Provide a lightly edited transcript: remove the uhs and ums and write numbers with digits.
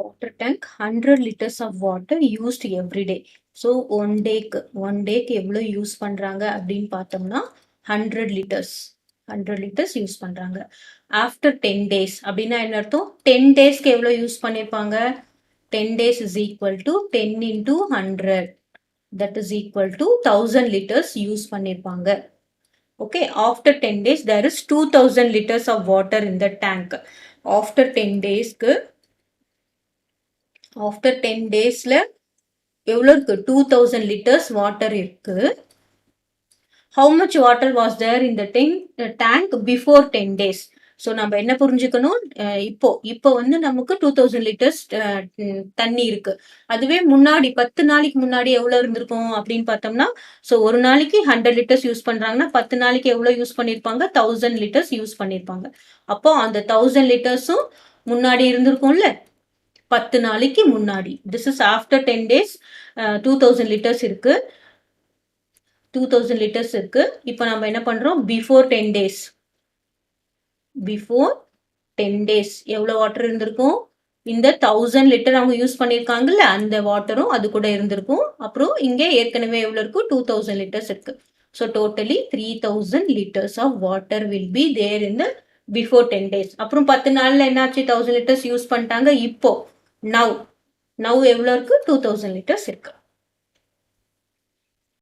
water tank 100 liters of water used every day. So one டேக்கு எவ்வளோ use பண்றாங்க அப்படின்னு பார்த்தோம்னா 100 லிட்டர்ஸ் யூஸ் பண்றாங்க. ஆஃப்டர் 10 days அப்படின்னா என்ன அர்த்தம்? 10 டேஸ்க்கு எவ்வளோ யூஸ் பண்ணியிருப்பாங்க? 10 days is equal to 10 into 100, that is equal to 1000 liters use பண்ணியிருப்பாங்க. Okay, after 10 days there is 2000 liters of water in the tank. After 10 daysக்கு ஆஃப்டர் 10 டேஸ்ல எவ்வளோ இருக்கு? 2000 லிட்டர்ஸ் வாட்டர் இருக்கு. How much water was there in the tank before 10 days? So நம்ம என்ன புரிஞ்சுக்கணும்? இப்போ வந்து நமக்கு 2000 லிட்டர்ஸ் தண்ணி இருக்கு. அதுவே முன்னாடி 10 நாளைக்கு முன்னாடி எவ்வளோ இருந்திருக்கும் அப்படின்னு பார்த்தோம்னா, ஸோ ஒரு நாளைக்கு 100 லிட்டர்ஸ் யூஸ் பண்றாங்கன்னா 10 நாளைக்கு எவ்வளோ யூஸ் பண்ணியிருப்பாங்க? 1000 லிட்டர்ஸ் யூஸ் பண்ணியிருப்பாங்க. அப்போ அந்த 1000 லிட்டர்ஸும் முன்னாடி இருந்திருக்கும்ல, 10 நாளைக்கு முன்னாடி. This is after 10 days 2000 litres இருக்கு. 2000 லிட்டர்ஸ் இருக்கு. இப்போ நம்ம என்ன பண்றோம்? பிஃபோர் 10 டேஸ் எவ்வளோ வாட்டர் இருந்திருக்கும்? இந்த 1000 லிட்டர் அவங்க யூஸ் பண்ணியிருக்காங்கல்ல, அந்த வாட்டரும் அது கூட இருந்திருக்கும். அப்புறம் இங்கே ஏற்கனவே எவ்வளோ இருக்கும்? 2000 லிட்டர்ஸ் இருக்கு. So totally 3000 liters of water will be there in the before 10 days. அப்புறம் 10 நாள்ல என்னாச்சு? 1000 லிட்டர்ஸ் யூஸ் பண்ணிட்டாங்க. இப்போ நவ் எவ்வளோ இருக்கு? 2000 லிட்டர்ஸ் இருக்கு.